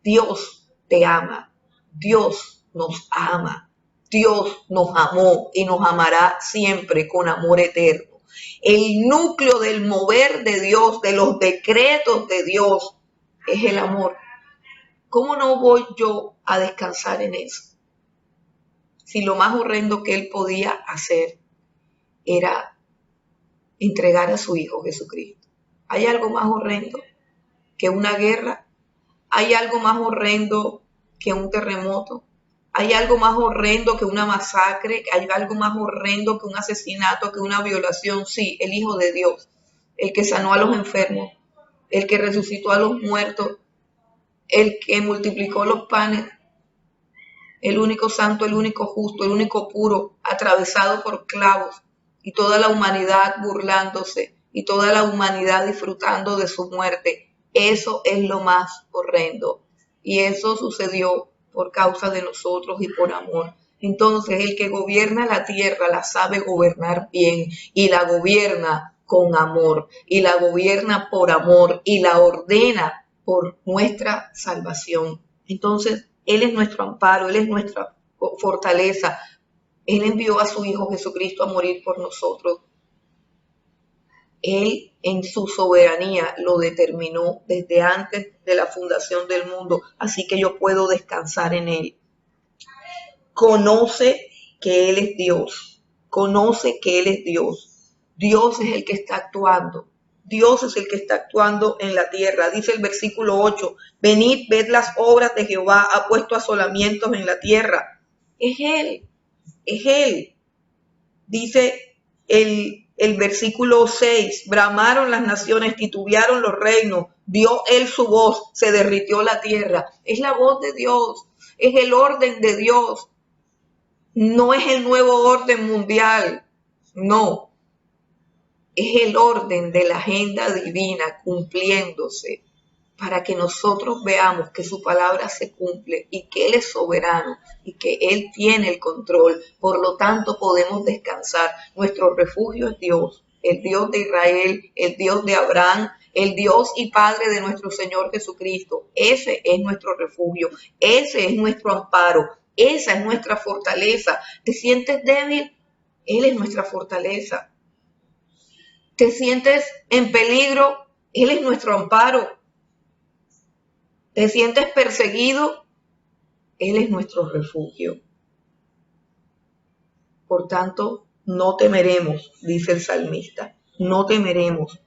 Dios te ama, Dios nos ama, Dios nos amó y nos amará siempre con amor eterno. El núcleo del mover de Dios, de los decretos de Dios, es el amor. ¿Cómo no voy yo a descansar en eso? Si lo más horrendo que Él podía hacer era entregar a su Hijo Jesucristo. ¿Hay algo más horrendo que una guerra? ¿Hay algo más horrendo que un terremoto? ¿Hay algo más horrendo que una masacre? ¿Hay algo más horrendo que un asesinato, que una violación? Sí, el Hijo de Dios, el que sanó a los enfermos, el que resucitó a los muertos, el que multiplicó los panes, el único santo, el único justo, el único puro, atravesado por clavos, y toda la humanidad burlándose, y toda la humanidad disfrutando de su muerte. Eso es lo más horrendo. Y eso sucedió por causa de nosotros y por amor. Entonces, el que gobierna la tierra la sabe gobernar bien, y la gobierna con amor, y la gobierna por amor, y la ordena por nuestra salvación. Entonces, Él es nuestro amparo, Él es nuestra fortaleza. Él envió a su Hijo Jesucristo a morir por nosotros. Él en su soberanía lo determinó desde antes de la fundación del mundo, así que yo puedo descansar en Él. Conoce que Él es Dios, conoce que Él es Dios. Dios es el que está actuando. Dios es el que está actuando en la tierra. Dice el versículo 8, venid, ved las obras de Jehová, ha puesto asolamientos en la tierra. Es Él, es Él. Dice el versículo 6, bramaron las naciones, titubearon los reinos, dio Él su voz, se derritió la tierra. Es la voz de Dios, es el orden de Dios. No es el nuevo orden mundial, no. Es el orden de la agenda divina cumpliéndose para que nosotros veamos que su palabra se cumple y que Él es soberano y que Él tiene el control. Por lo tanto, podemos descansar. Nuestro refugio es Dios, el Dios de Israel, el Dios de Abraham, el Dios y Padre de nuestro Señor Jesucristo. Ese es nuestro refugio, ese es nuestro amparo, esa es nuestra fortaleza. ¿Te sientes débil? Él es nuestra fortaleza. ¿Te sientes en peligro? Él es nuestro amparo. ¿Te sientes perseguido? Él es nuestro refugio. Por tanto, no temeremos, dice el salmista, no temeremos.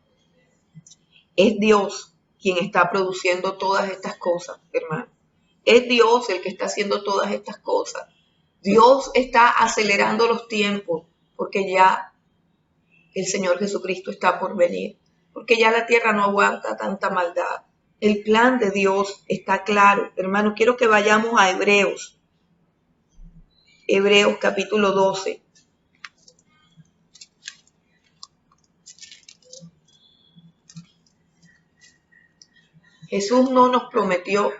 Es Dios quien está produciendo todas estas cosas, hermano. Es Dios el que está haciendo todas estas cosas. Dios está acelerando los tiempos porque ya el Señor Jesucristo está por venir, porque ya la tierra no aguanta tanta maldad. El plan de Dios está claro. Hermano, quiero que vayamos a Hebreos. Hebreos capítulo 12. Jesús no nos prometió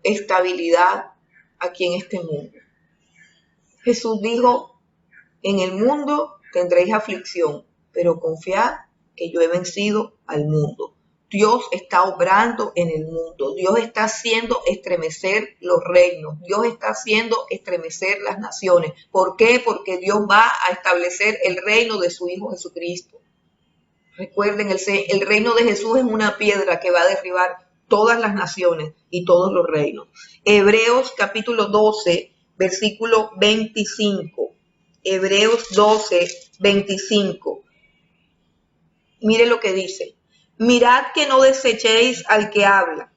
estabilidad aquí en este mundo. Jesús dijo, en el mundo tendréis aflicción, pero confiad que yo he vencido al mundo. Dios está obrando en el mundo. Dios está haciendo estremecer los reinos. Dios está haciendo estremecer las naciones. ¿Por qué? Porque Dios va a establecer el reino de su Hijo Jesucristo. Recuerden, el reino de Jesús es una piedra que va a derribar todas las naciones y todos los reinos. Hebreos capítulo 12, versículo 25. Hebreos 12, 25. Mire lo que dice. Mirad que no desechéis al que habla,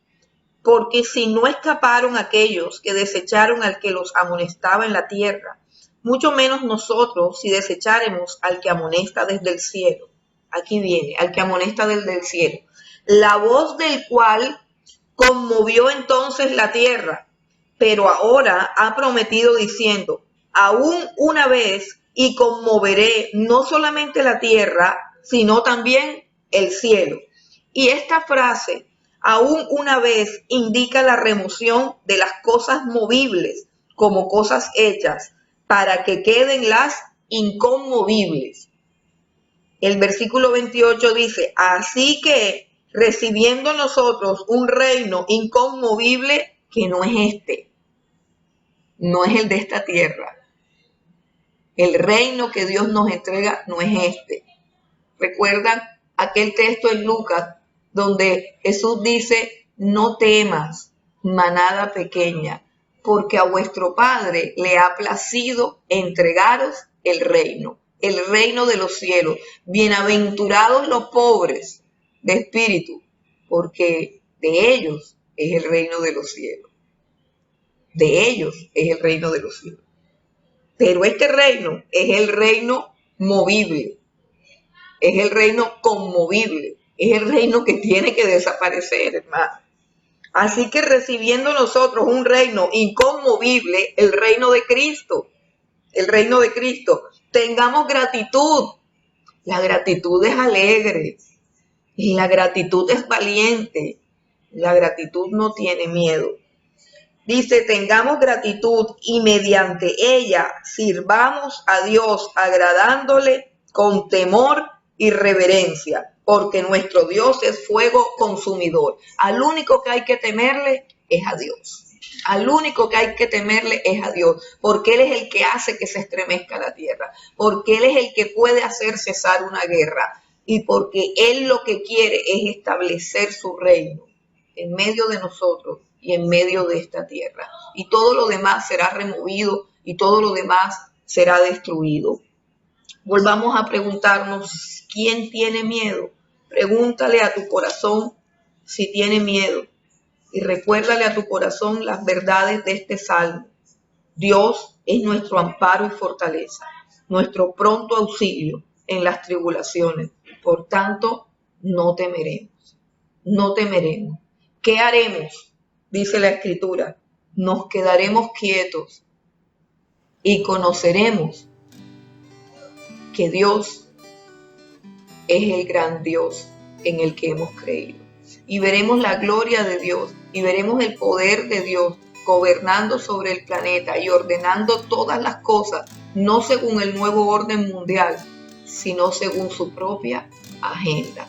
porque si no escaparon aquellos que desecharon al que los amonestaba en la tierra, mucho menos nosotros si desecháremos al que amonesta desde el cielo. Aquí viene, al que amonesta desde el cielo. La voz del cual conmovió entonces la tierra, pero ahora ha prometido diciendo, aún una vez y conmoveré no solamente la tierra, sino también el cielo. Y esta frase, aún una vez, indica la remoción de las cosas movibles como cosas hechas para que queden las inconmovibles. El versículo 28 dice, así que recibiendo nosotros un reino inconmovible que no es este, no es el de esta tierra. El reino que Dios nos entrega no es este. ¿Recuerdan aquel texto en Lucas donde Jesús dice, no temas, manada pequeña, porque a vuestro Padre le ha placido entregaros el reino de los cielos? Bienaventurados los pobres de espíritu, porque de ellos es el reino de los cielos. De ellos es el reino de los cielos. Pero este reino es el reino movible, es el reino conmovible, es el reino que tiene que desaparecer, hermano. Así que recibiendo nosotros un reino inconmovible, el reino de Cristo, tengamos gratitud. La gratitud es alegre, y la gratitud es valiente, la gratitud no tiene miedo. Dice, tengamos gratitud y mediante ella sirvamos a Dios agradándole con temor y reverencia, porque nuestro Dios es fuego consumidor. Al único que hay que temerle es a Dios. Al único que hay que temerle es a Dios, porque Él es el que hace que se estremezca la tierra, porque Él es el que puede hacer cesar una guerra y porque Él lo que quiere es establecer su reino en medio de nosotros y en medio de esta tierra. Y todo lo demás será removido y todo lo demás será destruido. Volvamos a preguntarnos, ¿quién tiene miedo? Pregúntale a tu corazón si tiene miedo y recuérdale a tu corazón las verdades de este salmo. Dios es nuestro amparo y fortaleza, nuestro pronto auxilio en las tribulaciones. Por tanto, no temeremos, no temeremos. ¿Qué haremos? Dice la Escritura. Nos quedaremos quietos y conoceremos que Dios es el gran Dios en el que hemos creído. Y veremos la gloria de Dios y veremos el poder de Dios gobernando sobre el planeta y ordenando todas las cosas, no según el nuevo orden mundial, sino según su propia agenda.